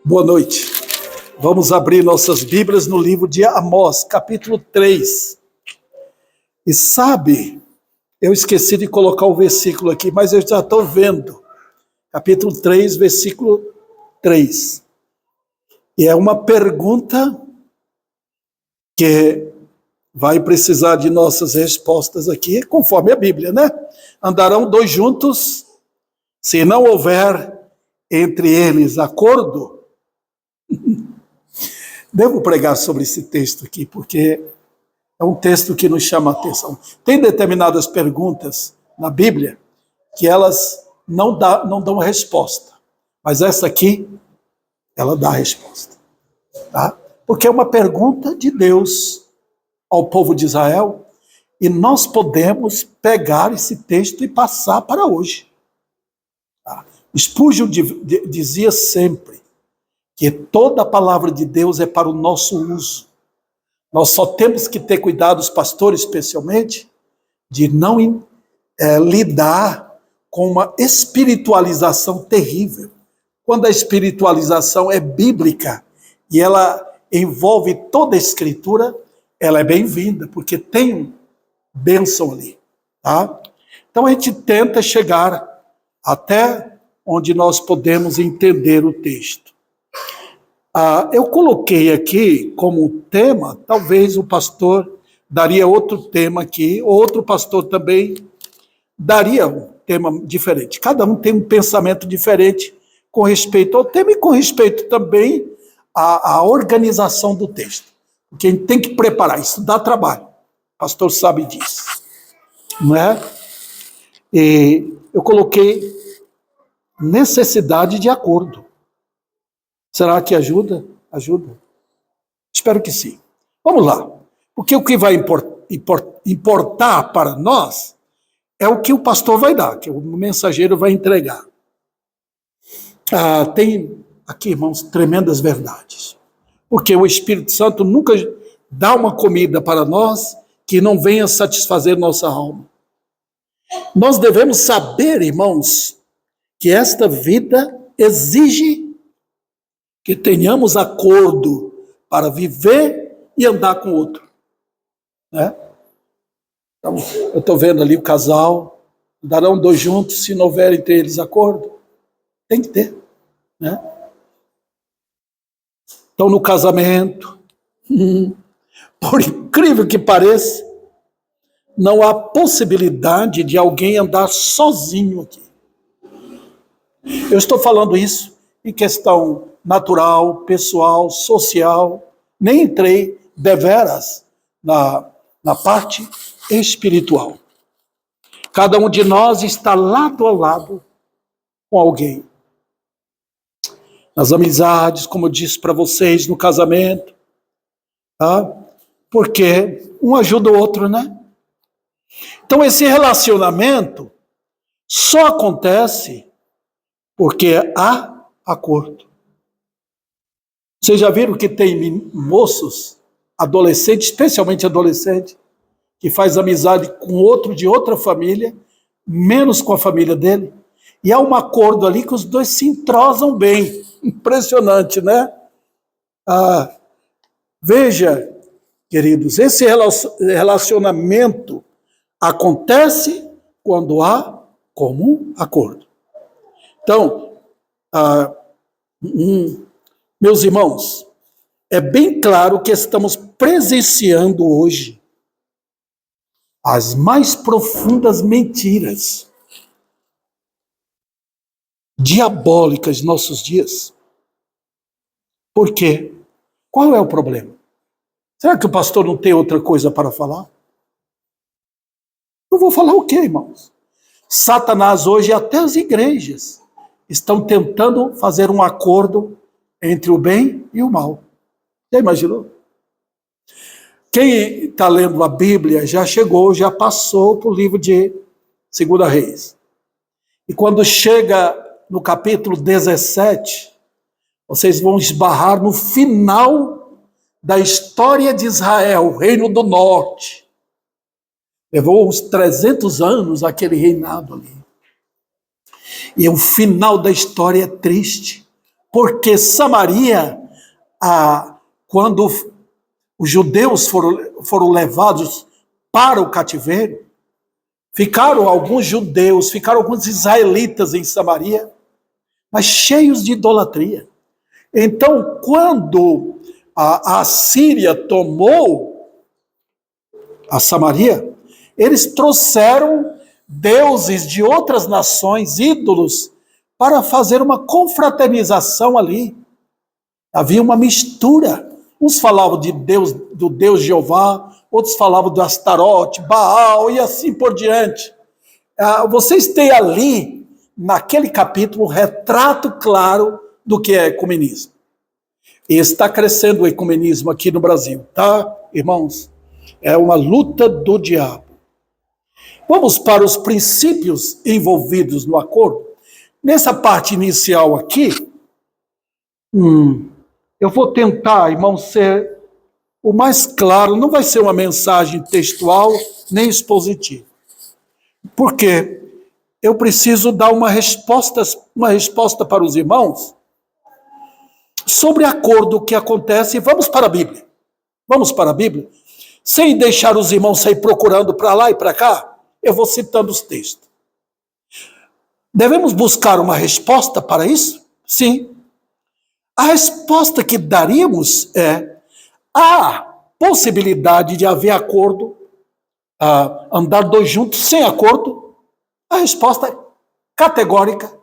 Boa noite. Vamos abrir nossas Bíblias no livro de Amós, capítulo 3. E sabe, eu esqueci de colocar o versículo aqui, mas eu já estou vendo. Capítulo 3, versículo 3. E é uma pergunta que vai precisar de nossas respostas aqui, conforme a Bíblia, né? Andarão dois juntos, se não houver entre eles acordo. Devo pregar sobre esse texto aqui, porque é um texto que nos chama a atenção. Tem determinadas perguntas na Bíblia que elas não dão resposta, mas essa aqui, ela dá a resposta. Tá? Porque é uma pergunta de Deus ao povo de Israel, e nós podemos pegar esse texto e passar para hoje. Tá? Spurgeon dizia sempre que toda a palavra de Deus é para o nosso uso. Nós só temos que ter cuidado, os pastores especialmente, de não lidar com uma espiritualização terrível. Quando a espiritualização é bíblica e ela envolve toda a Escritura, ela é bem-vinda, porque tem bênção ali. Tá? Então a gente tenta chegar até onde nós podemos entender o texto. Eu coloquei aqui como tema, talvez o pastor daria outro tema aqui, ou outro pastor também daria um tema diferente. Cada um tem um pensamento diferente com respeito ao tema e com respeito também à organização do texto. Porque a gente tem que preparar, isso dá trabalho. O pastor sabe disso. Não é? E eu coloquei necessidade de acordo. Será que ajuda? Ajuda. Espero que sim. Vamos lá. Porque o que vai importar para nós é o que o pastor vai dar, que o mensageiro vai entregar. Tem aqui, irmãos, tremendas verdades. Porque o Espírito Santo nunca dá uma comida para nós que não venha satisfazer nossa alma. Nós devemos saber, irmãos, que esta vida exige que tenhamos acordo para viver e andar com o outro. Né? Então, eu estou vendo ali o casal, andarão dois juntos se não houver entre eles acordo. Tem que ter. Né? Então, no casamento, por incrível que pareça, não há possibilidade de alguém andar sozinho aqui. Eu estou falando isso em questão natural, pessoal, social, nem entrei deveras na parte espiritual. Cada um de nós está lado a lado com alguém. Nas amizades, como eu disse para vocês, no casamento, tá? Porque um ajuda o outro, né? Então esse relacionamento só acontece porque há acordo. Vocês já viram que tem moços, adolescentes, especialmente adolescentes, que faz amizade com outro de outra família, menos com a família dele, e há um acordo ali que os dois se entrosam bem. Impressionante, né? Veja, queridos, esse relacionamento acontece quando há comum acordo. Então, meus irmãos, é bem claro que estamos presenciando hoje as mais profundas mentiras diabólicas de nossos dias. Por quê? Qual é o problema? Será que o pastor não tem outra coisa para falar? Eu vou falar o quê, irmãos? Satanás hoje, até as igrejas, estão tentando fazer um acordo entre o bem e o mal. Já imaginou? Quem está lendo a Bíblia já chegou, já passou para o livro de 2 Reis. E quando chega no capítulo 17, vocês vão esbarrar no final da história de Israel, o Reino do Norte. Levou uns 300 anos aquele reinado ali. E o final da história é triste, porque Samaria, quando os judeus foram levados para o cativeiro, ficaram alguns judeus, ficaram alguns israelitas em Samaria, mas cheios de idolatria. Então, quando a Síria tomou a Samaria, eles trouxeram deuses de outras nações, ídolos, para fazer uma confraternização ali. Havia uma mistura. Uns falavam do Deus Jeová, outros falavam do Astarote, Baal e assim por diante. Vocês têm ali, naquele capítulo, um retrato claro do que é ecumenismo. E está crescendo o ecumenismo aqui no Brasil, tá, irmãos? É uma luta do diabo. Vamos para os princípios envolvidos no acordo. Nessa parte inicial aqui, eu vou tentar, irmãos, ser o mais claro. Não vai ser uma mensagem textual nem expositiva. Porque eu preciso dar uma resposta para os irmãos sobre acordo que acontece. Vamos para a Bíblia. Vamos para a Bíblia. Sem deixar os irmãos sair procurando para lá e para cá, eu vou citando os textos. Devemos buscar uma resposta para isso? Sim. A resposta que daríamos é: há possibilidade de haver acordo, andar dois juntos sem acordo? A resposta categórica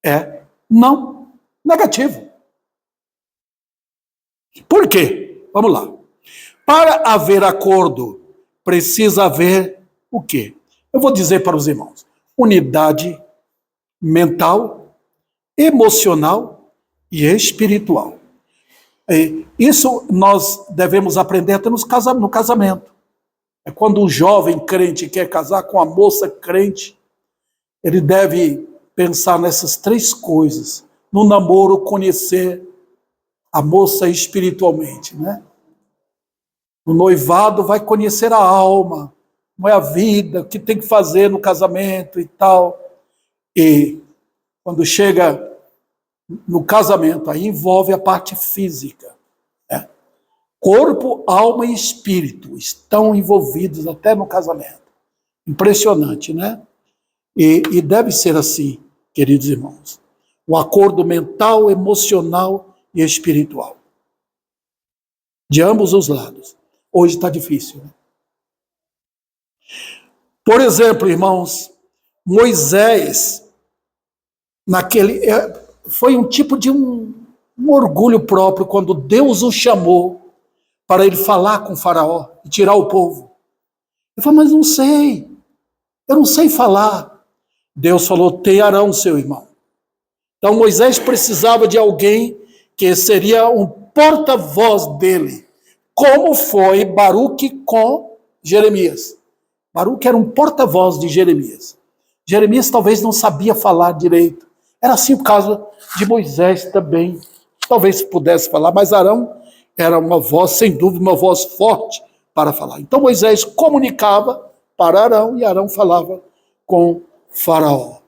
é não, negativo. Por quê? Vamos lá. Para haver acordo, precisa haver o quê? Eu vou dizer para os irmãos: unidade mental, emocional e espiritual. Isso nós devemos aprender até no casamento. É quando um jovem crente quer casar com uma moça crente, ele deve pensar nessas três coisas. No namoro, conhecer a moça espiritualmente, né? No noivado, vai conhecer a alma, não é a vida, o que tem que fazer no casamento e tal. E quando chega no casamento, aí envolve a parte física. Né? Corpo, alma e espírito estão envolvidos até no casamento. Impressionante, né? E deve ser assim, queridos irmãos. O acordo mental, emocional e espiritual. De ambos os lados. Hoje está difícil, né? Por exemplo, irmãos, Moisés, foi um tipo de um orgulho próprio quando Deus o chamou para ele falar com Faraó e tirar o povo. Ele falou: mas eu não sei falar. Deus falou: tem Arão, seu irmão. Então Moisés precisava de alguém que seria um porta-voz dele, como foi Baruque com Jeremias. Baruque era um porta-voz de Jeremias. Jeremias talvez não sabia falar direito. Era assim o caso de Moisés também. Talvez pudesse falar, mas Arão era uma voz, sem dúvida, uma voz forte para falar. Então Moisés comunicava para Arão e Arão falava com Faraó.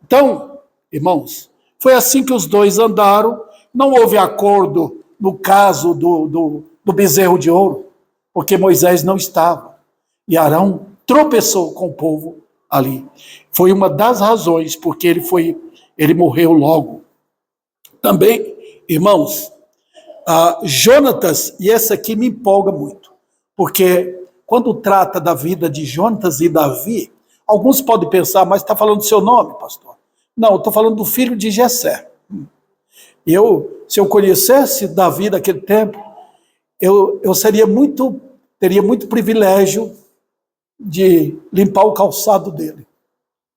Então, irmãos, foi assim que os dois andaram. Não houve acordo no caso do bezerro de ouro, porque Moisés não estava. E Arão tropeçou com o povo ali. Foi uma das razões porque ele morreu logo. Também, irmãos, Jonatas, e essa aqui me empolga muito, porque quando trata da vida de Jonatas e Davi, alguns podem pensar: mas está falando do seu nome, pastor? Não, estou falando do filho de Jessé. Se eu conhecesse Davi naquele tempo, eu teria muito privilégio de limpar o calçado dele.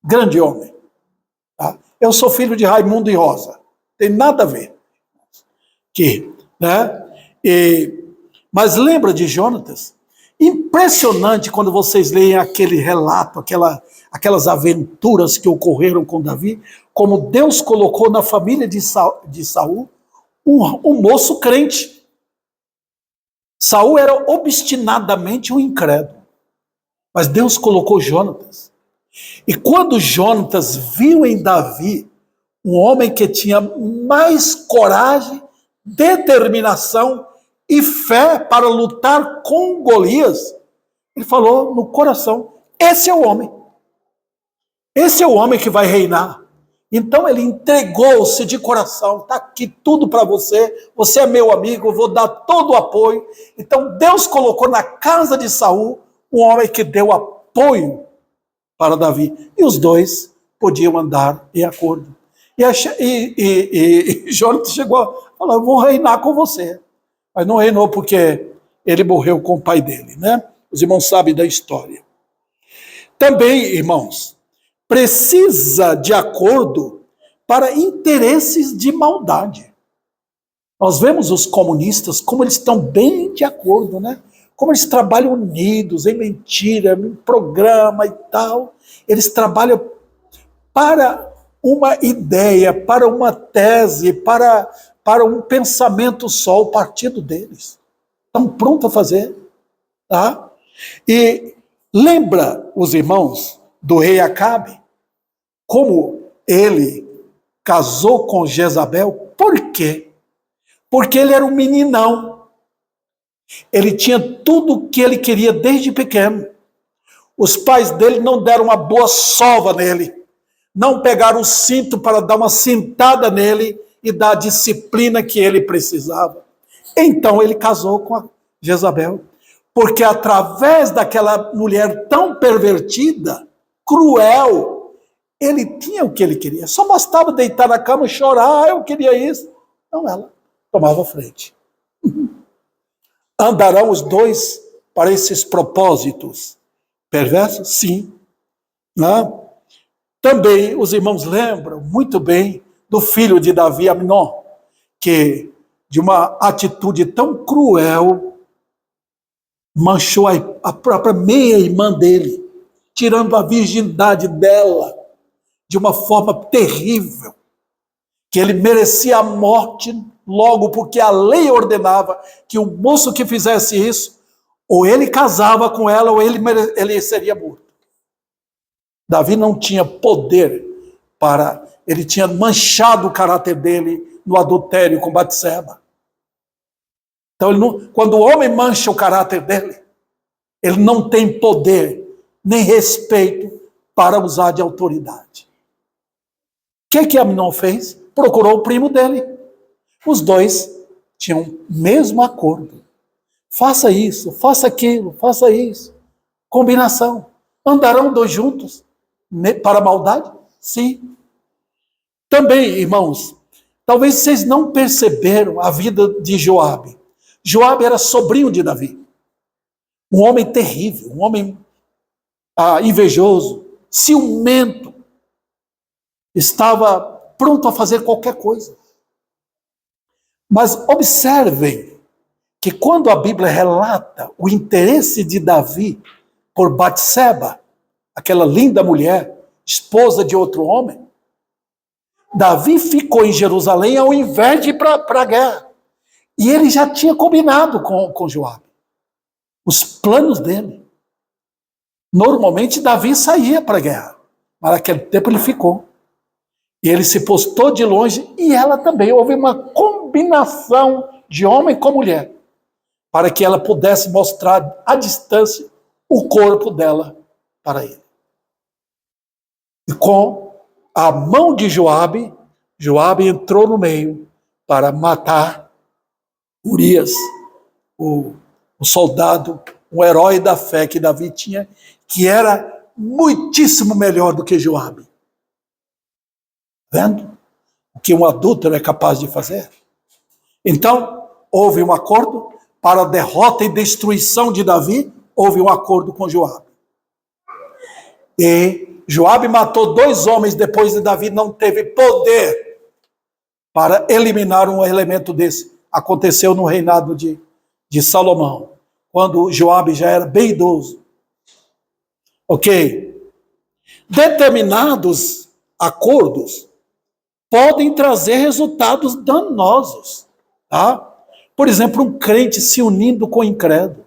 Grande homem. Tá? Eu sou filho de Raimundo e Rosa. Tem nada a ver. Mas lembra de Jonatas? Impressionante quando vocês leem aquele relato, aquelas aventuras que ocorreram com Davi, como Deus colocou na família de Saul um moço crente. Saul era obstinadamente um incrédulo. Mas Deus colocou Jonatas. E quando Jonatas viu em Davi um homem que tinha mais coragem, determinação e fé para lutar com Golias, ele falou no coração, esse é o homem. Esse é o homem que vai reinar. Então ele entregou-se de coração, está aqui tudo para você, você é meu amigo, eu vou dar todo o apoio. Então Deus colocou na casa de Saul um homem que deu apoio para Davi. E os dois podiam andar em acordo. E Jonathan chegou a falar, eu vou reinar com você. Mas não reinou porque ele morreu com o pai dele, né? Os irmãos sabem da história. Também, irmãos, precisa de acordo para interesses de maldade. Nós vemos os comunistas como eles estão bem de acordo, né? Como eles trabalham unidos, em mentira, em programa e tal. Eles trabalham para uma ideia, para uma tese, para um pensamento só, o partido deles. Estão prontos a fazer. Tá? E lembra os irmãos do rei Acabe, como ele casou com Jezabel? Por quê? Porque ele era um meninão. Ele tinha tudo o que ele queria desde pequeno. Os pais dele não deram uma boa sova nele. Não pegaram o cinto para dar uma cintada nele e dar a disciplina que ele precisava. Então ele casou com a Jezabel. Porque através daquela mulher tão pervertida, cruel, ele tinha o que ele queria. Só bastava deitar na cama e chorar, eu queria isso. Não, ela tomava frente. Andarão os dois para esses propósitos perversos? Sim. Não? Também os irmãos lembram muito bem do filho de Davi, Amnon, que de uma atitude tão cruel manchou a própria meia-irmã dele, tirando a virgindade dela de uma forma terrível, que ele merecia a morte logo porque a lei ordenava que o moço que fizesse isso, ou ele casava com ela ou ele seria morto. Davi não tinha poder para... Ele tinha manchado o caráter dele no adultério com Batseba. Então, quando o homem mancha o caráter dele, ele não tem poder nem respeito para usar de autoridade. O que Amnon fez? Procurou o primo dele. Os dois tinham o mesmo acordo. Faça isso, faça aquilo, faça isso. Combinação. Andarão dois juntos para a maldade? Sim. Também, irmãos, talvez vocês não perceberam a vida de Joabe. Joabe era sobrinho de Davi. Um homem terrível, um homem invejoso, ciumento. Estava pronto a fazer qualquer coisa. Mas observem que quando a Bíblia relata o interesse de Davi por Batseba, aquela linda mulher, esposa de outro homem, Davi ficou em Jerusalém ao invés de ir para a guerra. E ele já tinha combinado com Joabe os planos dele. Normalmente Davi saía para a guerra, mas naquele tempo ele ficou. E ele se postou de longe e ela também. Houve uma combinação de homem com mulher para que ela pudesse mostrar à distância o corpo dela para ele. E com a mão de Joabe, Joabe entrou no meio para matar Urias, o soldado, um herói da fé que Davi tinha, que era muitíssimo melhor do que Joabe. Vendo o que um adúltero é capaz de fazer? Então, houve um acordo para a derrota e destruição de Davi, houve um acordo com Joabe. E Joabe matou 2 homens depois de Davi não teve poder para eliminar um elemento desse. Aconteceu no reinado de Salomão, quando Joabe já era bem idoso. Ok? Determinados acordos podem trazer resultados danosos. Tá? Por exemplo, um crente se unindo com o incrédulo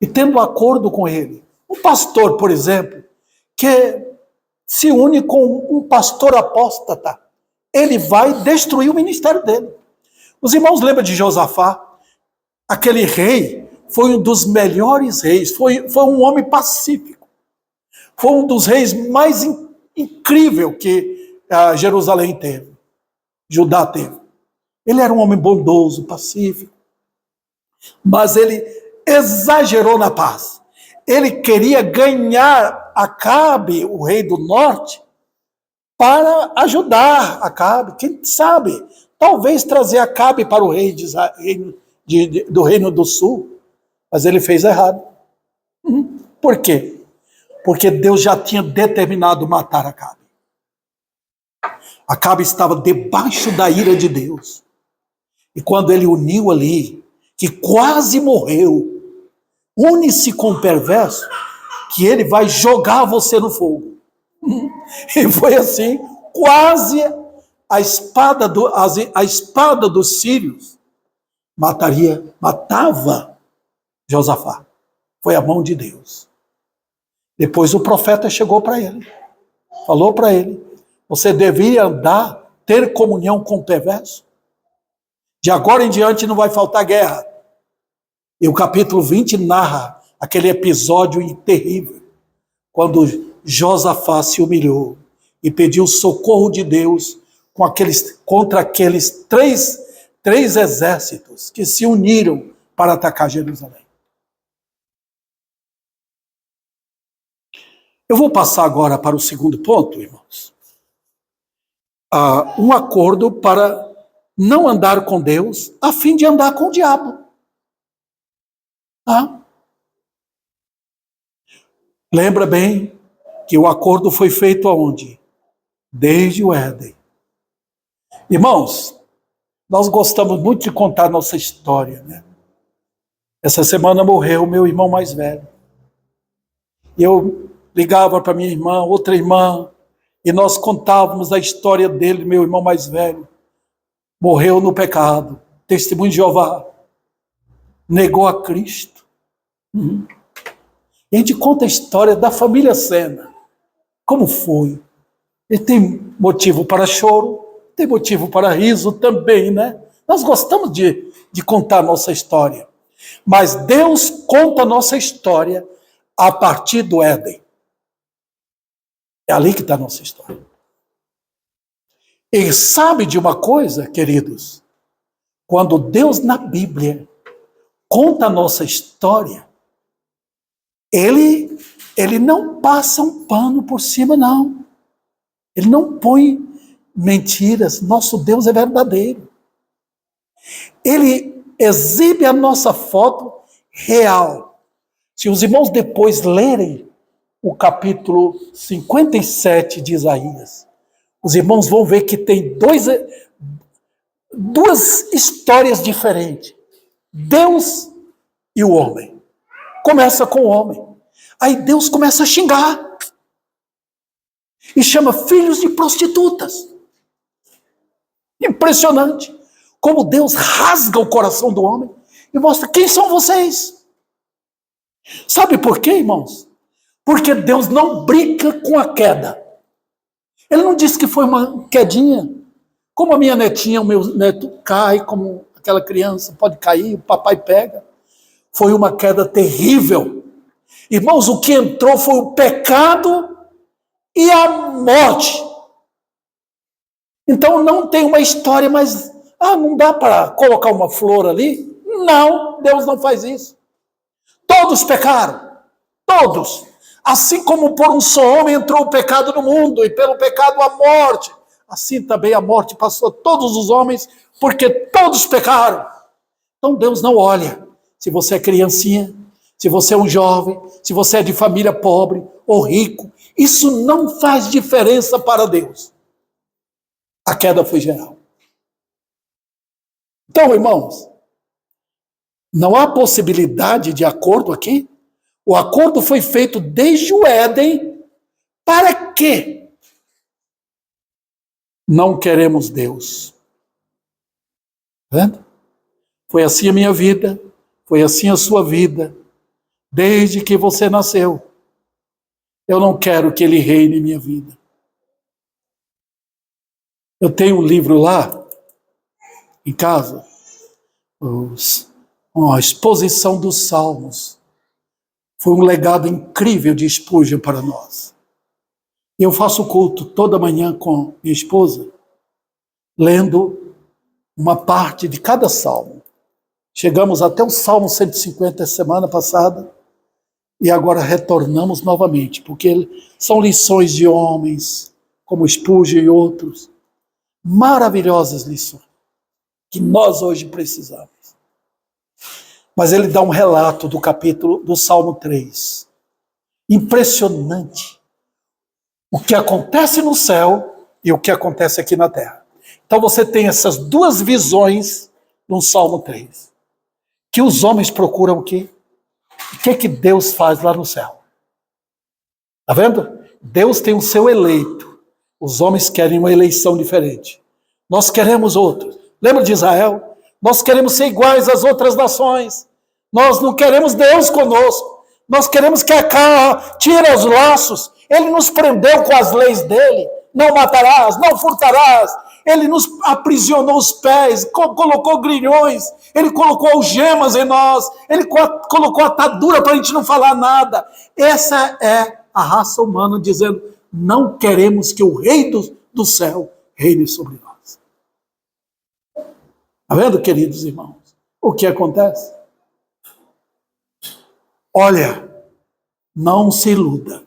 e tendo acordo com ele. Um pastor, por exemplo, que se une com um pastor apóstata, ele vai destruir o ministério dele. Os irmãos lembram de Josafá? Aquele rei foi um dos melhores reis, foi um homem pacífico. Foi um dos reis mais incrível que Jerusalém teve, Judá teve. Ele era um homem bondoso, pacífico, mas ele exagerou na paz. Ele queria ganhar Acabe, o rei do norte, para ajudar Acabe. Quem sabe, talvez trazer Acabe para o rei do reino do sul. Mas ele fez errado. Por quê? Porque Deus já tinha determinado matar Acabe. Acabe estava debaixo da ira de Deus. E quando ele uniu ali, que quase morreu, une-se com o perverso, que ele vai jogar você no fogo. E foi assim, quase a espada dos sírios matava Josafá. Foi a mão de Deus. Depois o profeta chegou para ele, falou para ele: você deveria ter comunhão com o perverso? De agora em diante não vai faltar guerra. E o capítulo 20 narra aquele episódio terrível, quando Josafá se humilhou e pediu socorro de Deus contra aqueles três exércitos que se uniram para atacar Jerusalém. Eu vou passar agora para o segundo ponto, irmãos. Um acordo para não andar com Deus, a fim de andar com o diabo. Lembra bem que o acordo foi feito aonde? Desde o Éden. Irmãos, nós gostamos muito de contar nossa história, né? Essa semana morreu o meu irmão mais velho. Eu ligava para minha irmã, outra irmã, e nós contávamos a história dele, meu irmão mais velho. Morreu no pecado, testemunho de Jeová, negou a Cristo. E a gente conta a história da família Sena. Como foi? E tem motivo para choro, tem motivo para riso também, né? Nós gostamos de contar a nossa história. Mas Deus conta a nossa história a partir do Éden. É ali que está a nossa história. E sabe de uma coisa, queridos? Quando Deus na Bíblia conta a nossa história, Ele não passa um pano por cima, não. Ele não põe mentiras. Nosso Deus é verdadeiro. Ele exibe a nossa foto real. Se os irmãos depois lerem o capítulo 57 de Isaías, os irmãos vão ver que tem duas histórias diferentes. Deus e o homem. Começa com o homem. Aí Deus começa a xingar. E chama filhos de prostitutas. Impressionante. Como Deus rasga o coração do homem e mostra quem são vocês. Sabe por quê, irmãos? Porque Deus não brinca com a queda. Ele não disse que foi uma quedinha. Como a minha netinha, o meu neto cai, como aquela criança pode cair, o papai pega. Foi uma queda terrível. Irmãos, o que entrou foi o pecado e a morte. Então não tem uma história, mas não dá para colocar uma flor ali? Não, Deus não faz isso. Todos pecaram, todos. Assim como por um só homem entrou o pecado no mundo, e pelo pecado a morte, assim também a morte passou a todos os homens, porque todos pecaram. Então Deus não olha se você é criancinha, se você é um jovem, se você é de família pobre ou rico. Isso não faz diferença para Deus. A queda foi geral. Então, irmãos, não há possibilidade de acordo aqui. O acordo foi feito desde o Éden. Para quê? Não queremos Deus. Vendo? Foi assim a minha vida, foi assim a sua vida, desde que você nasceu. Eu não quero que Ele reine em minha vida. Eu tenho um livro lá, em casa, uma exposição dos Salmos. Foi um legado incrível de Spurgeon para nós. Eu faço culto toda manhã com minha esposa, lendo uma parte de cada salmo. Chegamos até o Salmo 150 semana passada, e agora retornamos novamente, porque são lições de homens, como Spurgeon e outros, maravilhosas lições, que nós hoje precisamos. Mas ele dá um relato do capítulo do Salmo 3. Impressionante o que acontece no céu e o que acontece aqui na terra. Então você tem essas duas visões no Salmo 3. Que os homens procuram o quê? O que Deus faz lá no céu? Está vendo? Deus tem o seu eleito. Os homens querem uma eleição diferente. Nós queremos outros. Lembra de Israel? Nós queremos ser iguais às outras nações. Nós não queremos Deus conosco. Nós queremos que tire os laços. Ele nos prendeu com as leis dele. Não matarás, não furtarás. Ele nos aprisionou os pés, colocou grilhões, ele colocou algemas em nós, ele colocou atadura para a gente não falar nada. Essa é a raça humana dizendo, não queremos que o rei do céu reine sobre nós. Está vendo, queridos irmãos? O que acontece? Olha, não se iluda.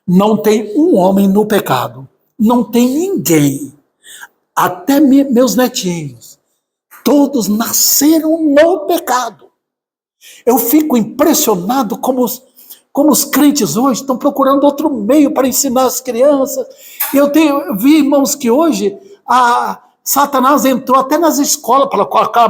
Não tem um homem no pecado. Não tem ninguém. Até meus netinhos. Todos nasceram no pecado. Eu fico impressionado como os crentes hoje estão procurando outro meio para ensinar as crianças. Eu vi, irmãos, que hoje Satanás entrou até nas escolas para colocar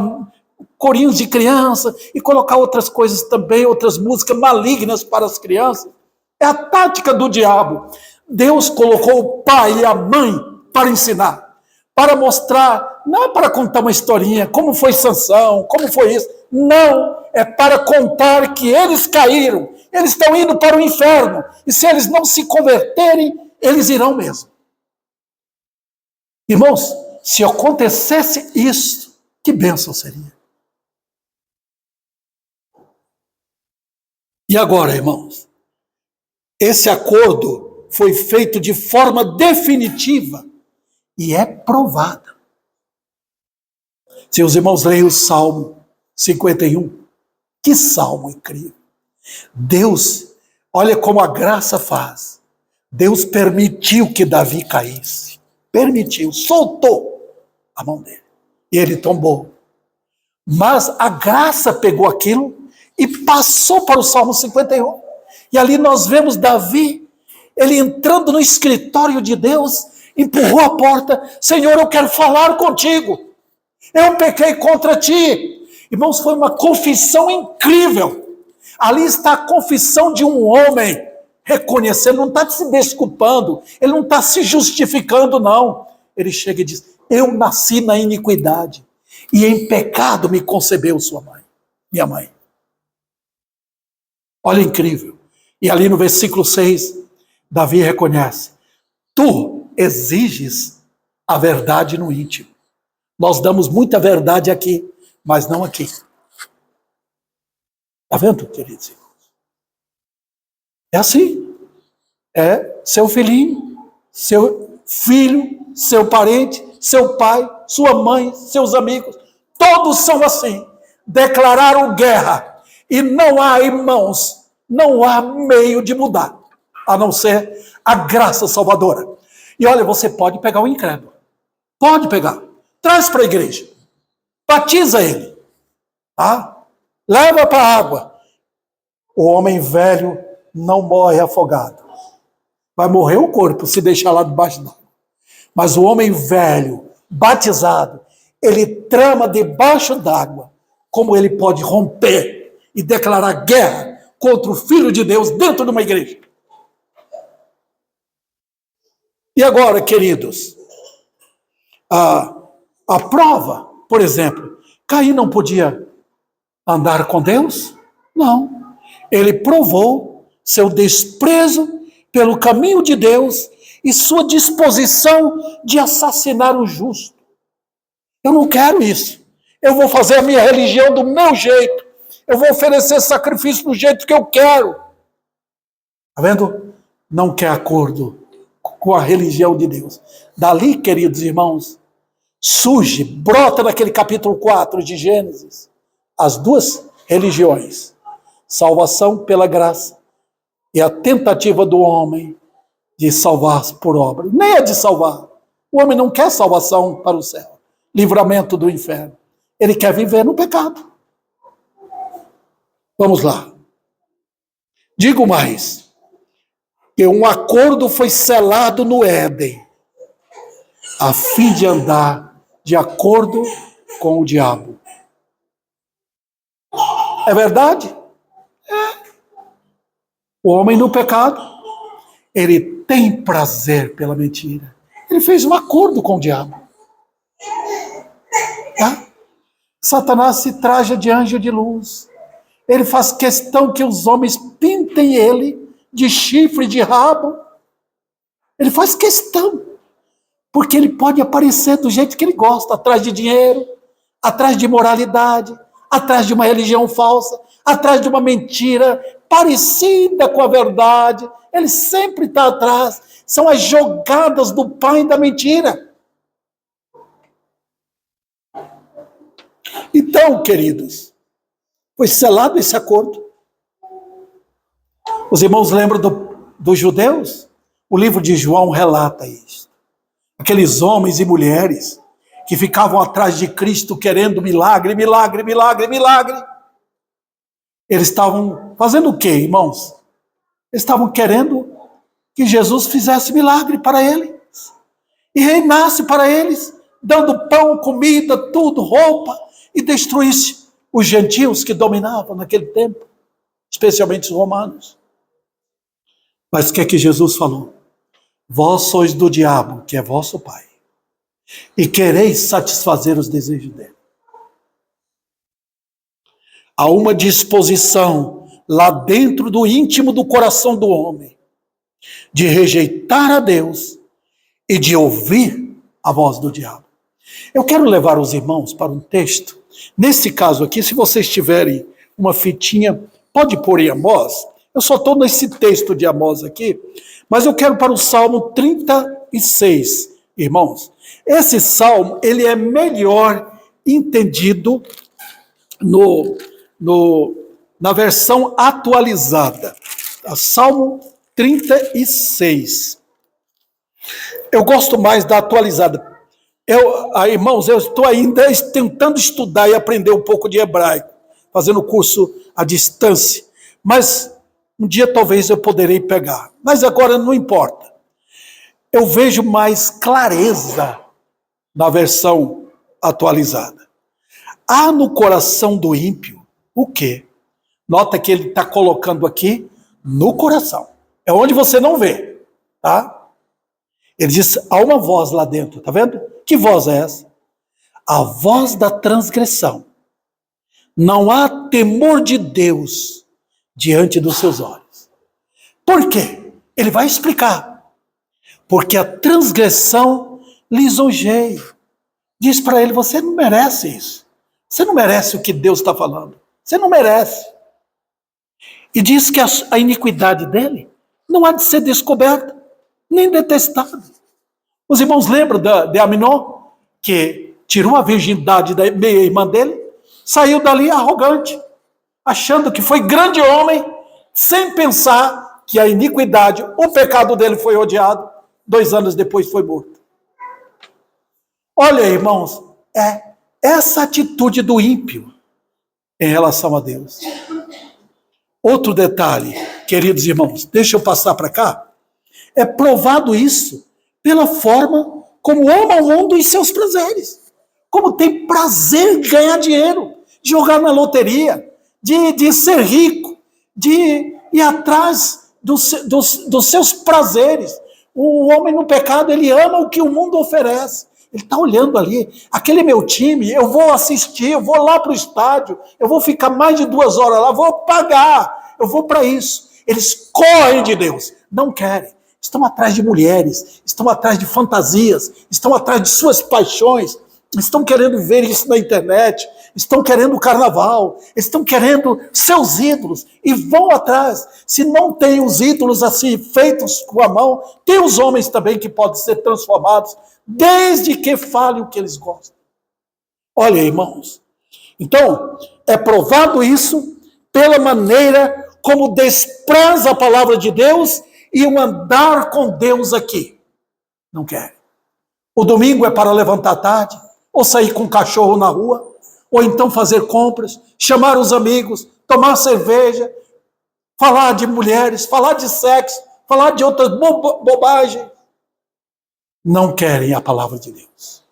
corinhos de criança e colocar outras coisas também, outras músicas malignas para as crianças. É a tática do diabo. Deus colocou o pai e a mãe para ensinar, para mostrar, não é para contar uma historinha, como foi Sansão, como foi isso. Não, é para contar que eles caíram, eles estão indo para o inferno, e se eles não se converterem, eles irão mesmo. Irmãos, se acontecesse isso, que bênção seria. E agora, irmãos, esse acordo foi feito de forma definitiva e é provada. Se os irmãos leem o Salmo 51, que salmo incrível. Deus, olha como a graça faz. Deus permitiu que Davi caísse. Permitiu, soltou a mão dele. E ele tombou. Mas a graça pegou aquilo e passou para o Salmo 51. E ali nós vemos Davi, ele entrando no escritório de Deus, empurrou a porta. Senhor, eu quero falar contigo. Eu pequei contra ti. Irmãos, foi uma confissão incrível. Ali está a confissão de um homem reconhecendo, não está se desculpando, ele não está se justificando, não. Ele chega e diz, eu nasci na iniquidade e em pecado me concebeu sua mãe, minha mãe. Olha, incrível. E ali no versículo 6, Davi reconhece, tu exiges a verdade no íntimo. Nós damos muita verdade aqui, mas não aqui. Está vendo, queridos irmãos? É assim. É seu filhinho, seu filho, seu parente, seu pai, sua mãe, seus amigos. Todos são assim. Declararam guerra. E não há, irmãos, não há meio de mudar, a não ser a graça salvadora. E olha, você pode pegar o incrédulo. Pode pegar. Traz para a igreja. Batiza ele. Tá? Leva para a água. O homem velho não morre afogado. Vai morrer o corpo se deixar lá debaixo d'água. Mas o homem velho, batizado, ele trama debaixo d'água como ele pode romper e declarar guerra contra o Filho de Deus dentro de uma igreja. E agora, queridos, a prova, por exemplo, Caim não podia andar com Deus? Não. Ele provou seu desprezo pelo caminho de Deus e sua disposição de assassinar o justo. Eu não quero isso. Eu vou fazer a minha religião do meu jeito. Eu vou oferecer sacrifício do jeito que eu quero. Está vendo? Não quer acordo com a religião de Deus. Dali, queridos irmãos, surge, brota naquele capítulo 4 de Gênesis, as duas religiões. Salvação pela graça e a tentativa do homem de salvar por obra. Nem é de salvar. O homem não quer salvação para o céu, livramento do inferno. Ele quer viver no pecado. Vamos lá. Digo mais, que um acordo foi selado no Éden, a fim de andar de acordo com o diabo. É verdade? É. O homem no pecado, ele tem prazer pela mentira. Ele fez um acordo com o diabo. Tá? Satanás se traja de anjo de luz. Ele faz questão que os homens pintem ele de chifre, de rabo. Ele faz questão. Porque ele pode aparecer do jeito que ele gosta, atrás de dinheiro, atrás de moralidade, atrás de uma religião falsa, atrás de uma mentira parecida com a verdade. Ele sempre está atrás. São as jogadas do pai da mentira. Então, queridos, foi selado esse acordo. Os irmãos lembram dos judeus? O livro de João relata isso. Aqueles homens e mulheres que ficavam atrás de Cristo querendo milagre, milagre, milagre, milagre. Eles estavam fazendo o quê, irmãos? Eles estavam querendo que Jesus fizesse milagre para eles e reinasse para eles, dando pão, comida, tudo, roupa, e destruísse os gentios que dominavam naquele tempo, especialmente os romanos. Mas o que é que Jesus falou? Vós sois do diabo, que é vosso pai, e quereis satisfazer os desejos dele. Há uma disposição lá dentro do íntimo do coração do homem de rejeitar a Deus e de ouvir a voz do diabo. Eu quero levar os irmãos para um texto. Nesse caso aqui, se vocês tiverem uma fitinha, pode pôr em Amós. Eu só estou nesse texto de Amós aqui, mas eu quero para o Salmo 36, irmãos. Esse salmo, ele é melhor entendido na versão atualizada. Salmo 36. Eu gosto mais da atualizada. Irmãos, eu estou ainda tentando estudar e aprender um pouco de hebraico, fazendo curso à distância, mas um dia talvez eu poderei pegar, mas agora não importa. Eu vejo mais clareza na versão atualizada. Há no coração do ímpio o quê? Nota que ele está colocando aqui no coração. É onde você não vê, tá? Ele diz, há uma voz lá dentro, tá vendo? Que voz é essa? A voz da transgressão. Não há temor de Deus diante dos seus olhos. Por quê? Ele vai explicar. Porque a transgressão lisonjeia. Diz para ele, você não merece isso. Você não merece o que Deus está falando. Você não merece. E diz que a iniquidade dele não há de ser descoberta, nem detestada. Os irmãos lembram de Aminon, que tirou a virgindade da meia-irmã dele, saiu dali arrogante, achando que foi grande homem, sem pensar que a iniquidade, o pecado dele foi odiado, 2 anos depois foi morto. Olha, irmãos, é essa atitude do ímpio em relação a Deus. Outro detalhe, queridos irmãos, deixa eu passar para cá. É provado isso pela forma como ama o mundo e seus prazeres. Como tem prazer em ganhar dinheiro, de jogar na loteria, de ser rico, de ir atrás dos seus prazeres. O homem no pecado, ele ama o que o mundo oferece. Ele está olhando ali, aquele é meu time, eu vou assistir, eu vou lá para o estádio, eu vou ficar mais de 2 horas lá, vou pagar, eu vou para isso. Eles correm de Deus, não querem. estão atrás de mulheres, estão atrás de fantasias, estão atrás de suas paixões, estão querendo ver isso na internet, estão querendo o carnaval, estão querendo seus ídolos e vão atrás. Se não tem os ídolos assim feitos com a mão, tem os homens também que podem ser transformados, desde que falem o que eles gostam. Olha, irmãos, então é provado isso pela maneira como despreza a palavra de Deus e o andar com Deus aqui. Não quer. O domingo é para levantar tarde, ou sair com o cachorro na rua, ou então fazer compras, chamar os amigos, tomar cerveja, falar de mulheres, falar de sexo, falar de outras bobagens. Não querem a palavra de Deus.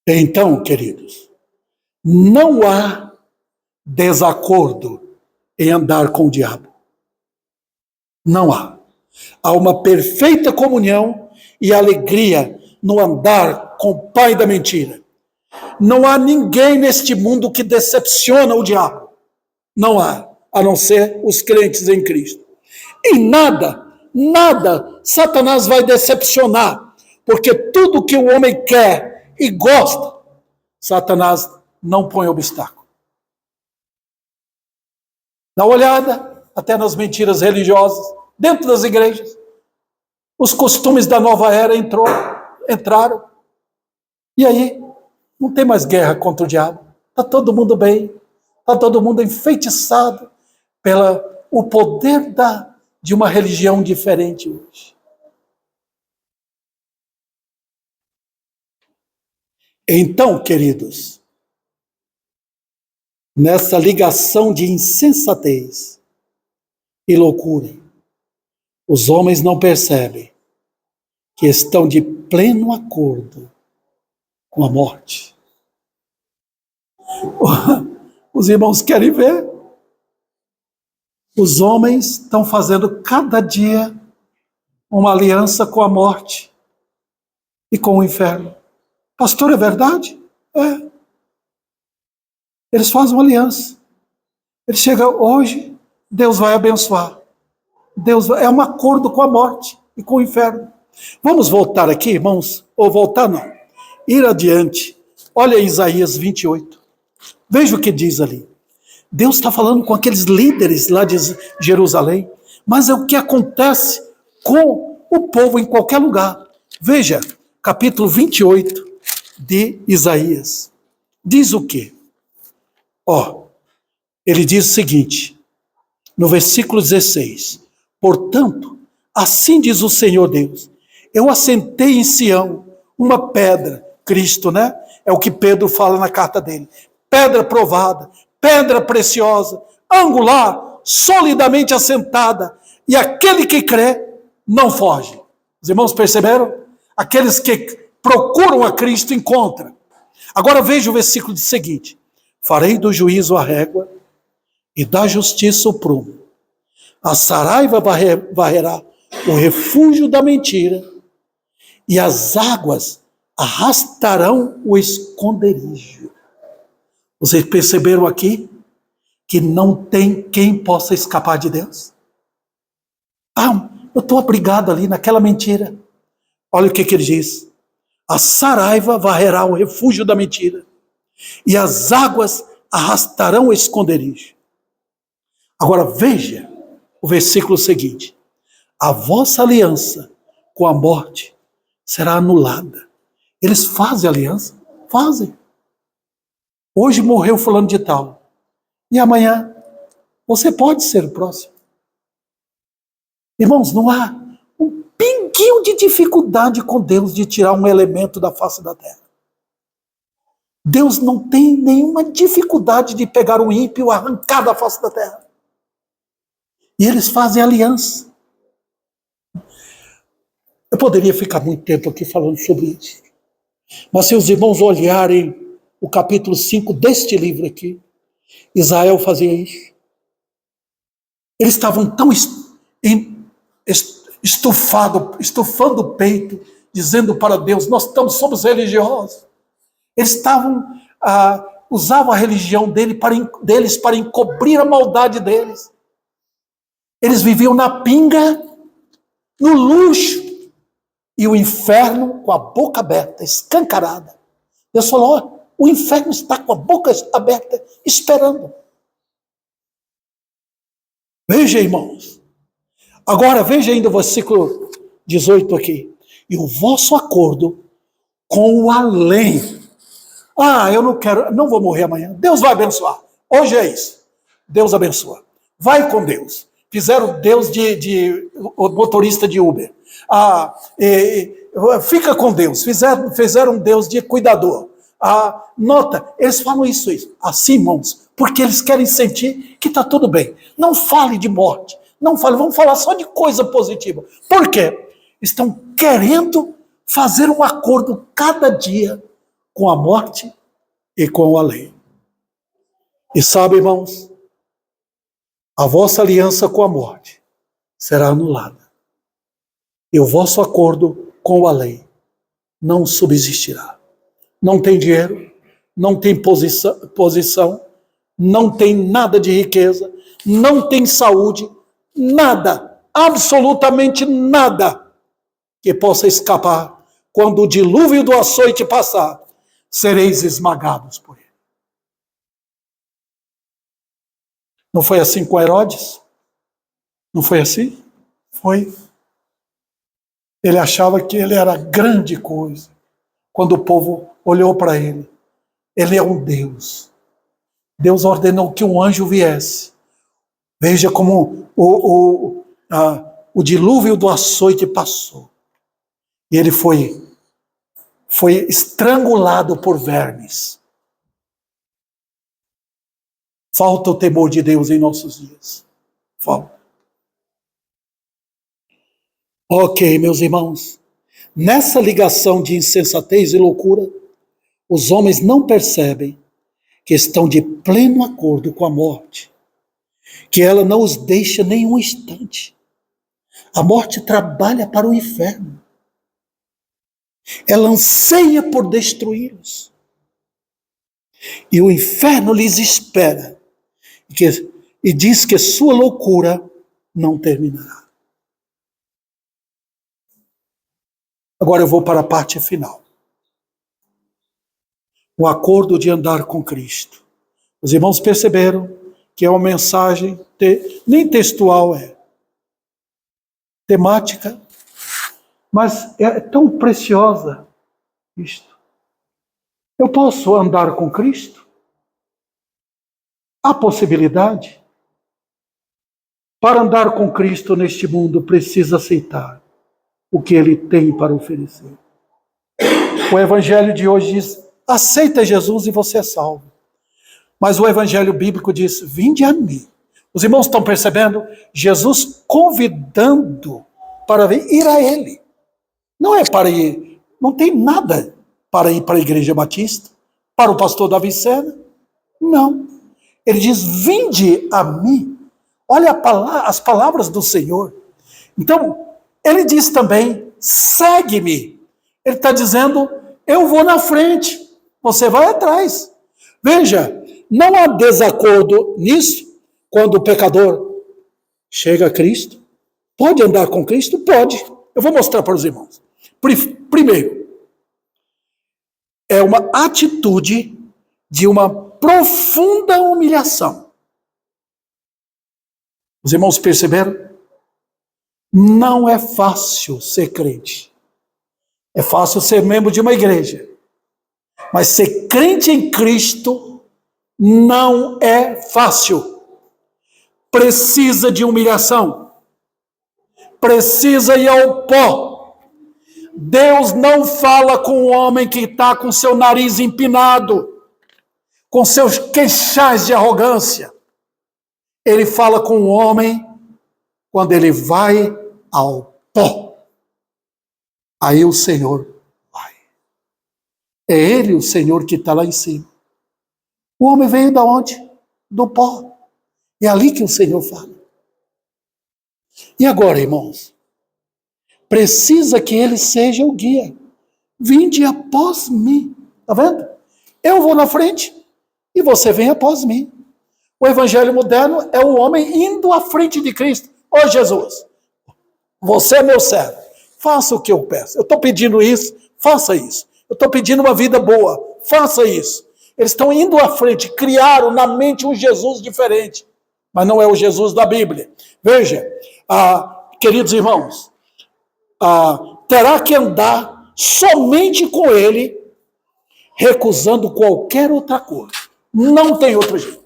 Então, queridos, não há desacordo em andar com o diabo. Não há. Há uma perfeita comunhão e alegria no andar com o pai da mentira. Não há ninguém neste mundo que decepciona o diabo. Não há, a não ser os crentes em Cristo. E nada Satanás vai decepcionar, porque tudo que o homem quer e gosta, Satanás não põe obstáculo. Dá uma olhada até nas mentiras religiosas, dentro das igrejas. Os costumes da nova era entraram. E aí, não tem mais guerra contra o diabo. Está todo mundo bem. Está todo mundo enfeitiçado pelo poder de uma religião diferente hoje. Então, queridos, nessa ligação de insensatez e loucura, os homens não percebem que estão de pleno acordo com a morte. Os irmãos querem ver? Os homens estão fazendo cada dia uma aliança com a morte e com o inferno. Pastor, é verdade? É. Eles fazem uma aliança. Ele chega hoje, Deus vai abençoar. É um acordo com a morte e com o inferno. Vamos voltar aqui, irmãos? Ou voltar não. Ir adiante. Olha Isaías 28. Veja o que diz ali. Deus está falando com aqueles líderes lá de Jerusalém, mas é o que acontece com o povo em qualquer lugar. Veja, capítulo 28 de Isaías. Diz o quê? Ele diz o seguinte, no versículo 16. Portanto, assim diz o Senhor Deus, eu assentei em Sião uma pedra, Cristo, né? É o que Pedro fala na carta dele. Pedra provada, pedra preciosa, angular, solidamente assentada, e aquele que crê não foge. Os irmãos perceberam? Aqueles que procuram a Cristo encontram. Agora veja o versículo seguinte. Farei do juízo a régua e da justiça o prumo. A saraiva varrerá o refúgio da mentira e as águas arrastarão o esconderijo. Vocês perceberam aqui que não tem quem possa escapar de Deus? Eu estou abrigado ali naquela mentira. Olha o que ele diz. A saraiva varrerá o refúgio da mentira e as águas arrastarão o esconderijo. Agora veja o versículo seguinte. A vossa aliança com a morte será anulada. Eles fazem aliança? Fazem. Hoje morreu fulano de tal. E amanhã você pode ser o próximo. Irmãos, não há um pinguinho de dificuldade com Deus de tirar um elemento da face da terra. Deus não tem nenhuma dificuldade de pegar um ímpio e arrancar da face da terra. E eles fazem aliança. Eu poderia ficar muito tempo aqui falando sobre isso. Mas se os irmãos olharem o capítulo 5 deste livro aqui, Israel fazia isso. Eles estavam tão estufando o peito, dizendo para Deus, nós somos religiosos. Eles usavam a religião deles para encobrir a maldade deles. Eles viviam na pinga, no luxo, e o inferno com a boca aberta, escancarada. Deus falou, ó, o inferno está com a boca aberta, esperando. Veja, irmãos. Agora, veja ainda o versículo 18 aqui. E o vosso acordo com o além. Ah, eu não quero, não vou morrer amanhã. Deus vai abençoar. Hoje é isso. Deus abençoa. Vai com Deus. Fizeram Deus de motorista de Uber. Fica com Deus. Fizeram Deus de cuidador. Nota, eles falam isso. Assim, irmãos, porque eles querem sentir que está tudo bem. Não fale de morte. Não fale, vamos falar só de coisa positiva. Por quê? Estão querendo fazer um acordo cada dia com a morte e com a lei. E sabe, irmãos, a vossa aliança com a morte será anulada. E o vosso acordo com a lei não subsistirá. Não tem dinheiro, não tem posição, não tem nada de riqueza, não tem saúde, nada, absolutamente nada que possa escapar. Quando o dilúvio do açoite passar, sereis esmagados por ele. Não foi assim com Herodes? Não foi assim? Foi. Ele achava que ele era grande coisa. Quando o povo olhou para ele, ele é um Deus. Deus ordenou que um anjo viesse. Veja como o dilúvio do açoite passou. E ele foi estrangulado por vermes. Falta o temor de Deus em nossos dias. Falta. Ok, meus irmãos. Nessa ligação de insensatez e loucura, os homens não percebem que estão de pleno acordo com a morte, que ela não os deixa nem um instante. A morte trabalha para o inferno. Ela anseia por destruí-los. E o inferno lhes espera. E diz que sua loucura não terminará. Agora eu vou para a parte final. O acordo de andar com Cristo. Os irmãos perceberam que é uma mensagem, nem textual é, temática, mas é tão preciosa isto. Eu posso andar com Cristo? Há possibilidade? Para andar com Cristo neste mundo, precisa aceitar o que Ele tem para oferecer. O Evangelho de hoje diz, aceita Jesus e você é salvo. Mas o Evangelho bíblico diz, vinde a mim. Os irmãos estão percebendo? Jesus convidando para ir a Ele. Não é para ir, não tem nada para ir para a Igreja Batista, para o pastor Davi Sena. Não. Ele diz, vinde a mim. Olha as palavras do Senhor. Então, ele diz também, segue-me. Ele está dizendo, eu vou na frente, você vai atrás. Veja, não há desacordo nisso, quando o pecador chega a Cristo. Pode andar com Cristo? Pode. Eu vou mostrar para os irmãos. Primeiro, é uma atitude de uma profunda humilhação. Os irmãos perceberam? Não é fácil ser crente. É fácil ser membro de uma igreja. Mas ser crente em Cristo não é fácil. Precisa de humilhação. Precisa ir ao pó. Deus não fala com o homem que está com seu nariz empinado, com seus queixais de arrogância. Ele fala com o homem quando ele vai ao pó. Aí o Senhor vai. É Ele o Senhor que está lá em cima. O homem veio da onde? Do pó. É ali que o Senhor fala. E agora, irmãos? Precisa que Ele seja o guia. Vinde após mim. Está vendo? Eu vou na frente e você vem após mim. O evangelho moderno é o homem indo à frente de Cristo. Ô Jesus, você é meu servo, faça o que eu peço. Eu estou pedindo isso, faça isso. Eu estou pedindo uma vida boa, faça isso. Eles estão indo à frente, criaram na mente um Jesus diferente, mas não é o Jesus da Bíblia. Veja, queridos irmãos, terá que andar somente com ele, recusando qualquer outra coisa. Não tem outro jeito.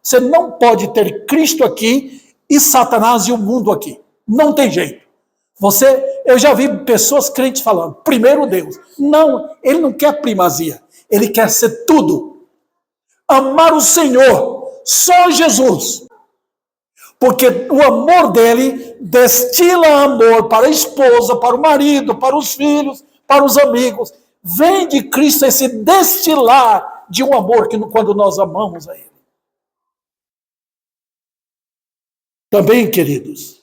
Você não pode ter Cristo aqui e Satanás e o mundo aqui. Não tem jeito. Eu já vi pessoas crentes falando, primeiro Deus. Não, ele não quer primazia. Ele quer ser tudo. Amar o Senhor, só Jesus. Porque o amor dele destila amor para a esposa, para o marido, para os filhos, para os amigos. Vem de Cristo esse destilar de um amor que quando nós amamos a ele. Também, queridos,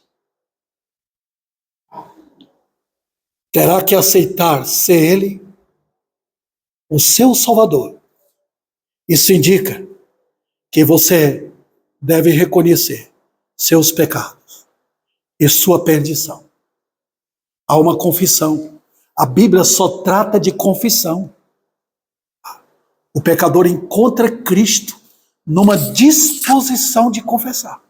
terá que aceitar ser ele o seu Salvador. Isso indica que você deve reconhecer seus pecados e sua perdição. Há uma confissão. A Bíblia só trata de confissão. O pecador encontra Cristo numa disposição de confessar.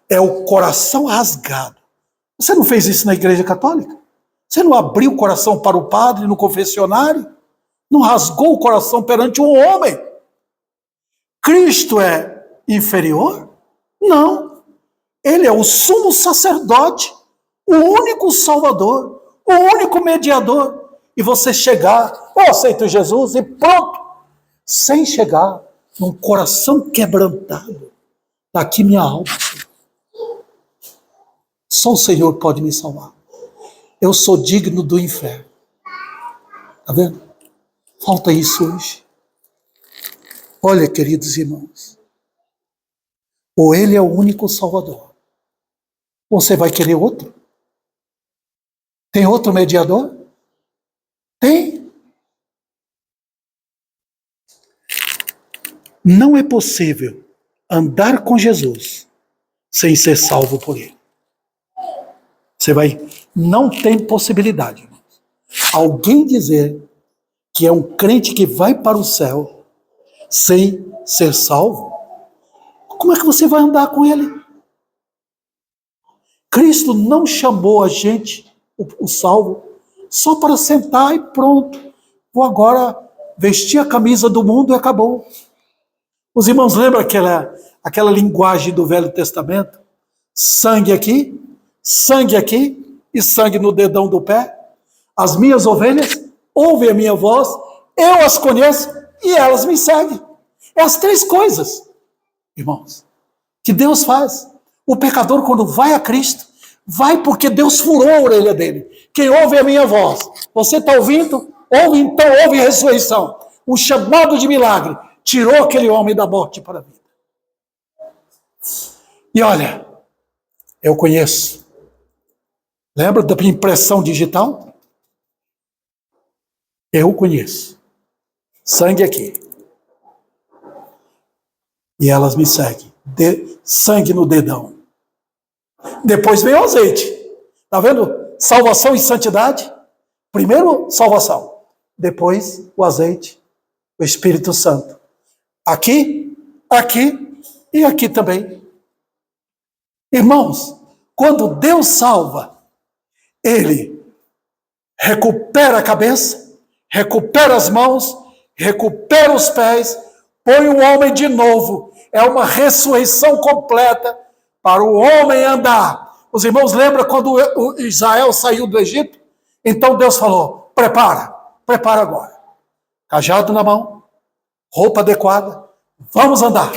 É o coração rasgado. Você não fez isso na Igreja Católica? Você não abriu o coração para o padre no confessionário? Não rasgou o coração perante um homem? Cristo é inferior? Não. Ele é o sumo sacerdote, o único salvador, o único mediador. E você chegar, eu aceito Jesus e pronto. Sem chegar num coração quebrantado. Está aqui minha alma. Só o Senhor pode me salvar. Eu sou digno do inferno. Está vendo? Falta isso hoje. Olha, queridos irmãos. Ou ele é o único salvador. Ou você vai querer outro? Tem outro mediador? Tem. Não é possível andar com Jesus sem ser salvo por ele. Não tem possibilidade, irmãos. Alguém dizer que é um crente que vai para o céu sem ser salvo, como é que você vai andar com ele? Cristo não chamou a gente, o salvo, só para sentar e pronto. Vou agora vestir a camisa do mundo e acabou. Os irmãos lembram aquela linguagem do Velho Testamento? Sangue aqui e sangue no dedão do pé. As minhas ovelhas ouvem a minha voz, eu as conheço e elas me seguem. É as três coisas, irmãos, que Deus faz. O pecador, quando vai a Cristo, vai porque Deus furou a orelha dele. Quem ouve a minha voz, você está ouvindo? Ouve, então ouve a ressurreição. Um chamado de milagre tirou aquele homem da morte para a vida. E olha, eu conheço. Lembra da impressão digital? Eu conheço. Sangue aqui. E elas me seguem. Sangue no dedão. Depois vem o azeite. Está vendo? Salvação e santidade. Primeiro, salvação. Depois, o azeite. O Espírito Santo. Aqui e aqui também. Irmãos, quando Deus salva, ele recupera a cabeça, recupera as mãos, recupera os pés, põe o homem de novo. É uma ressurreição completa para o homem andar. Os irmãos lembram quando Israel saiu do Egito? Então Deus falou, prepara agora. Cajado na mão, roupa adequada, vamos andar.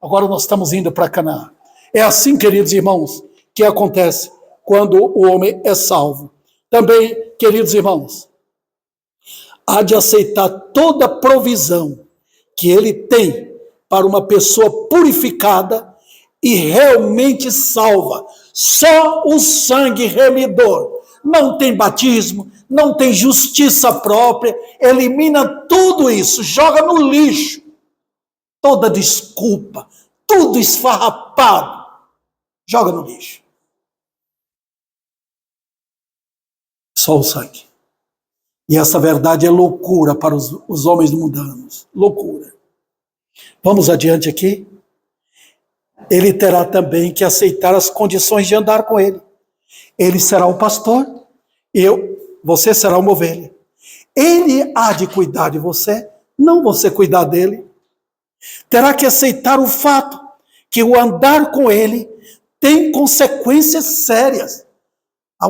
Agora nós estamos indo para Canaã. É assim, queridos irmãos, que acontece quando o homem é salvo. Também, queridos irmãos, há de aceitar toda a provisão que ele tem para uma pessoa purificada e realmente salva. Só o sangue remidor. Não tem batismo, não tem justiça própria, elimina tudo isso, joga no lixo. Toda desculpa, tudo esfarrapado, joga no lixo. Só o sangue. E essa verdade é loucura para os homens mundanos. Loucura. Vamos adiante aqui. Ele terá também que aceitar as condições de andar com ele. Ele será o pastor, você será uma ovelha. Ele há de cuidar de você, não você cuidar dele. Terá que aceitar o fato que o andar com ele tem consequências sérias.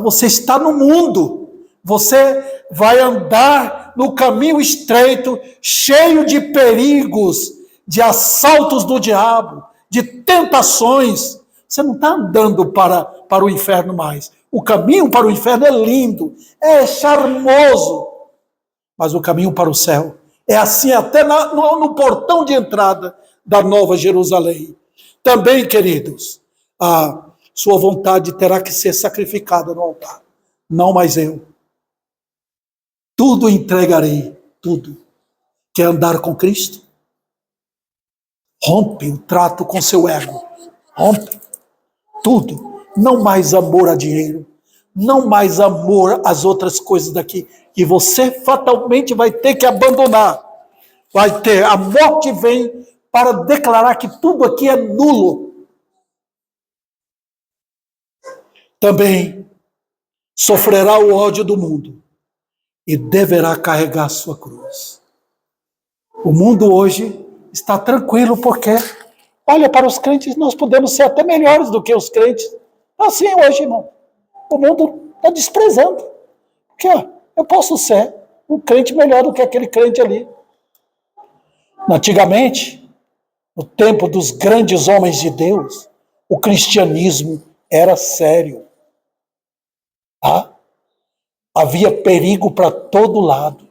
Você está no mundo, você vai andar no caminho estreito, cheio de perigos, de assaltos do diabo, de tentações. Você não está andando para o inferno mais. O caminho para o inferno é lindo, é charmoso, mas o caminho para o céu é assim até no portão de entrada da Nova Jerusalém. Também, queridos, a sua vontade terá que ser sacrificada no altar. Não mais eu. Tudo entregarei, tudo. Quer andar com Cristo? Rompe o trato com seu ego. Rompe tudo. Não mais amor a dinheiro. Não mais amor às outras coisas daqui. Que você fatalmente vai ter que abandonar. Vai ter. A morte vem para declarar que tudo aqui é nulo. Também sofrerá o ódio do mundo e deverá carregar sua cruz. O mundo hoje está tranquilo porque, olha, para os crentes nós podemos ser até melhores do que os crentes. Assim hoje, irmão. O mundo está desprezando. Porque eu posso ser um crente melhor do que aquele crente ali. Antigamente, no tempo dos grandes homens de Deus, o cristianismo era sério. Havia perigo para todo lado.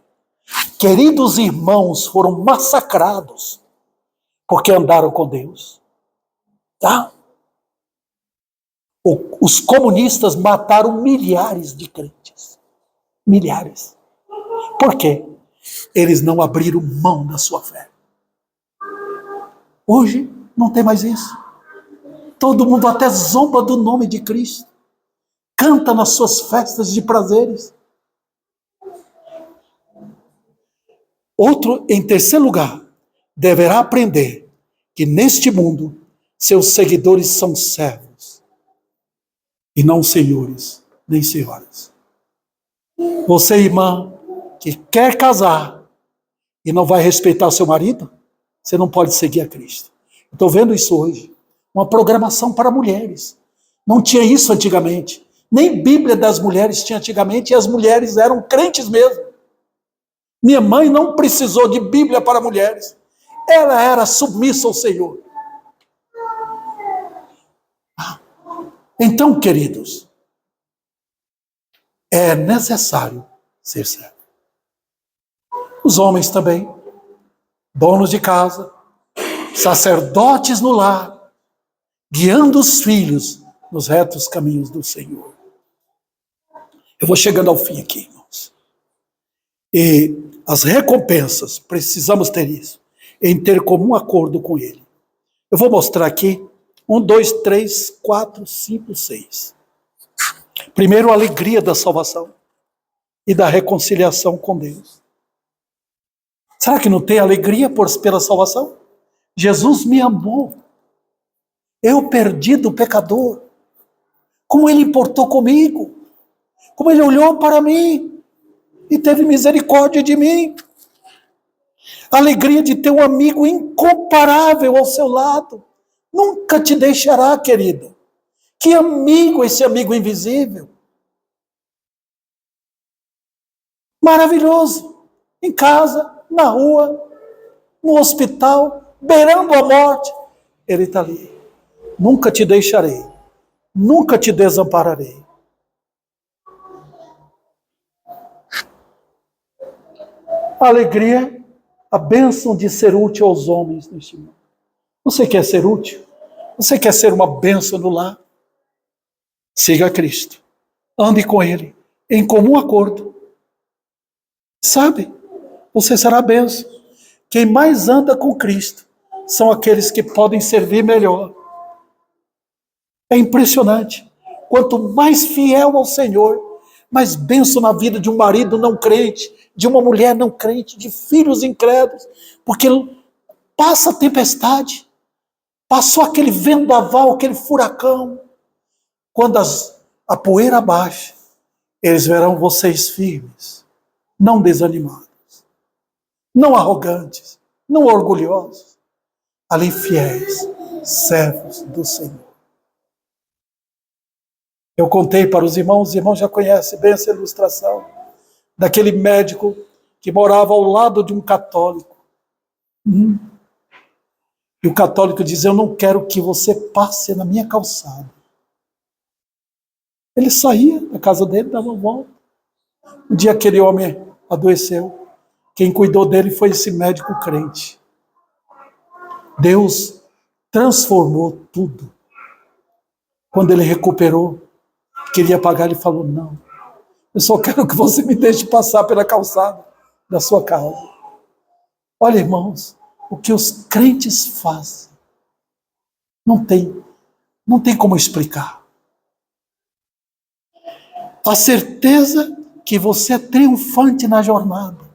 Queridos irmãos foram massacrados porque andaram com Deus. Os comunistas mataram milhares de crentes. Milhares. Por quê? Eles não abriram mão da sua fé. Hoje não tem mais isso. Todo mundo até zomba do nome de Cristo. Canta nas suas festas de prazeres. Outro, em terceiro lugar, deverá aprender que neste mundo seus seguidores são servos e não senhores nem senhoras. Você, irmã, que quer casar e não vai respeitar seu marido, você não pode seguir a Cristo. Estou vendo isso hoje. Uma programação para mulheres. Não tinha isso antigamente. Nem Bíblia das mulheres tinha antigamente, e as mulheres eram crentes mesmo. Minha mãe não precisou de Bíblia para mulheres. Ela era submissa ao Senhor. Então, queridos, é necessário ser servo. Os homens também, donos de casa, sacerdotes no lar, guiando os filhos nos retos caminhos do Senhor. Eu vou chegando ao fim aqui, irmãos. E as recompensas, precisamos ter isso, em ter comum acordo com Ele. Eu vou mostrar aqui 1, 2, 3, 4, 5, 6. Primeiro, a alegria da salvação e da reconciliação com Deus. Será que não tem alegria pela salvação? Jesus me amou. Eu, perdido pecador, como Ele importou comigo, como Ele olhou para mim e teve misericórdia de mim. A alegria de ter um amigo incomparável ao seu lado. Nunca te deixará, querido. Que amigo, esse amigo invisível. Maravilhoso. Em casa, na rua, no hospital, beirando a morte. Ele está ali. Nunca te deixarei. Nunca te desampararei. A alegria, a bênção de ser útil aos homens neste mundo. Você quer ser útil? Você quer ser uma bênção no lar? Siga Cristo. Ande com Ele, em comum acordo. Sabe? Você será bênção. Quem mais anda com Cristo são aqueles que podem servir melhor. É impressionante. Quanto mais fiel ao Senhor, mais bênção na vida de um marido não crente, de uma mulher não crente, de filhos incrédulos, porque passa a tempestade, passou aquele vendaval, aquele furacão. Quando a poeira baixa, eles verão vocês firmes, não desanimados, não arrogantes, não orgulhosos, ali fiéis, servos do Senhor. Eu contei para os irmãos já conhecem bem essa ilustração, daquele médico que morava ao lado de um católico. E o católico diz: eu não quero que você passe na minha calçada. Ele saía da casa dele, dava uma volta. Um dia aquele homem adoeceu. Quem cuidou dele foi esse médico crente. Deus transformou tudo. Quando ele recuperou, queria pagar, ele falou: não, eu só quero que você me deixe passar pela calçada da sua casa. Olha, irmãos, o que os crentes fazem, não tem como explicar. A certeza que você é triunfante na jornada.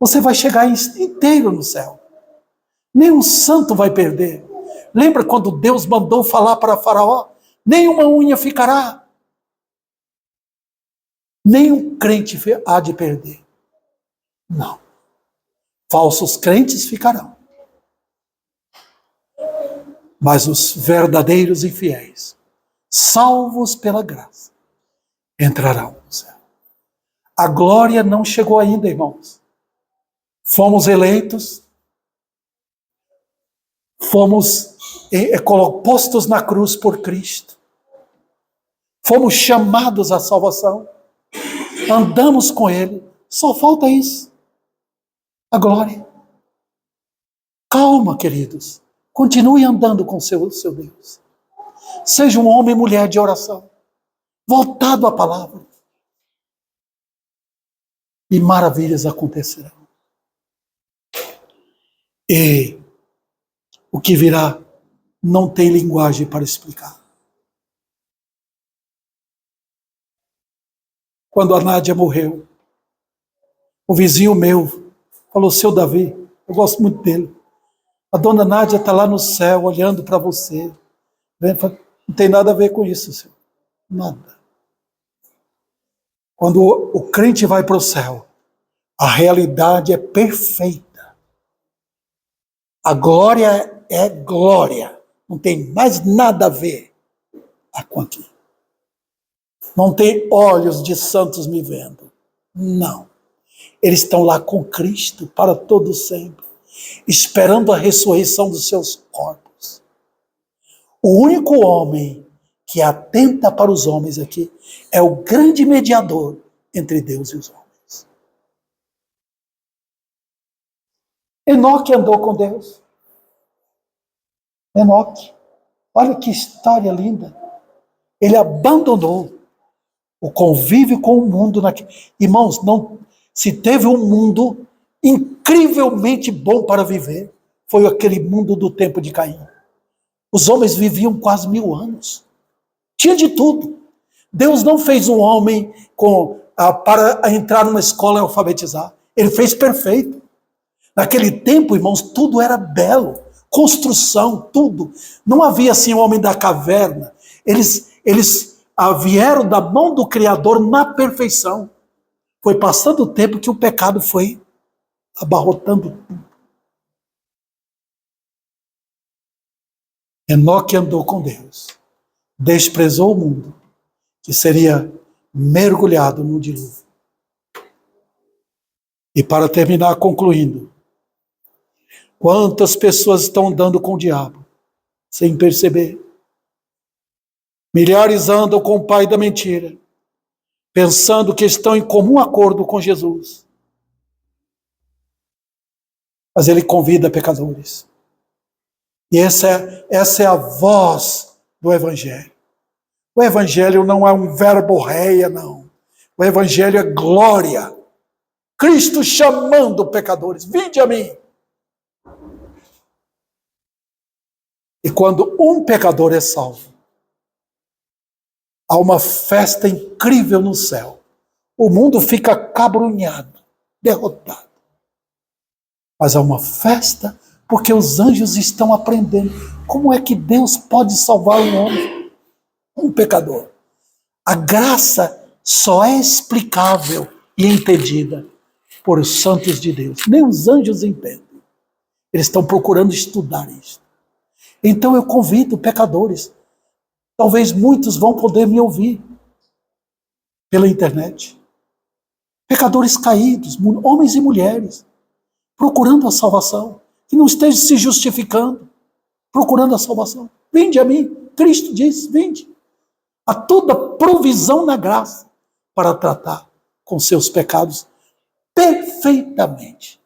Você vai chegar inteiro no céu. Nenhum santo vai perder. Lembra quando Deus mandou falar para Faraó? Nenhuma unha ficará. Nenhum crente há de perder. Não. Falsos crentes ficarão. Mas os verdadeiros e fiéis, salvos pela graça, entrarão no céu. A glória não chegou ainda, irmãos. Fomos eleitos, fomos postos na cruz por Cristo, fomos chamados à salvação, andamos com Ele, só falta isso, a glória. Calma, queridos, continue andando com seu Deus. Seja um homem e mulher de oração, voltado à palavra, e maravilhas acontecerão. E o que virá não tem linguagem para explicar. Quando a Nádia morreu, o vizinho meu falou: seu Davi, eu gosto muito dele, a dona Nádia está lá no céu olhando para você. Não tem nada a ver com isso, senhor. Nada. Quando o crente vai para o céu, a realidade é perfeita. A glória é glória. Não tem mais nada a ver com aqui. Não tem olhos de santos me vendo. Não. Eles estão lá com Cristo para todo sempre, esperando a ressurreição dos seus corpos. O único homem que atenta para os homens aqui é o grande mediador entre Deus e os homens. Enoque andou com Deus. Enoque, olha que história linda. Ele abandonou o convívio com o mundo. Irmãos, se teve um mundo incrivelmente bom para viver, foi aquele mundo do tempo de Caim. Os homens viviam quase 1000 anos. Tinha de tudo. Deus não fez um homem para entrar numa escola e alfabetizar. Ele fez perfeito. Naquele tempo, irmãos, tudo era belo. Construção, tudo. Não havia assim o homem da caverna. Eles vieram da mão do Criador na perfeição. Foi passando o tempo que o pecado foi abarrotando tudo. Enoque andou com Deus. Desprezou o mundo, que seria mergulhado no dilúvio. E para terminar, concluindo, quantas pessoas estão andando com o diabo, sem perceber? Milhares andam com o pai da mentira, pensando que estão em comum acordo com Jesus. Mas ele convida pecadores. E essa é a voz do Evangelho. O Evangelho não é um verborreia, não. O Evangelho é glória. Cristo chamando pecadores: vinde a mim. E quando um pecador é salvo, Há uma festa incrível no céu. O mundo fica acabrunhado, derrotado. Mas há uma festa porque os anjos estão aprendendo como é que Deus pode salvar um homem, um pecador. A graça só é explicável e entendida por os santos de Deus. Nem os anjos entendem. Eles estão procurando estudar isso. Então eu convido pecadores. Talvez muitos vão poder me ouvir pela internet. Pecadores caídos, homens e mulheres, procurando a salvação, que não esteja se justificando, procurando a salvação. Vinde a mim, Cristo diz, vinde. Há toda provisão na graça para tratar com seus pecados perfeitamente.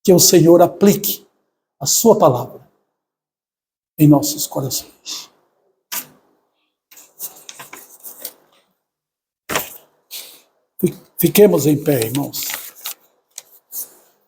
Que o Senhor aplique a sua palavra em nossos corações. Fiquemos em pé, irmãos.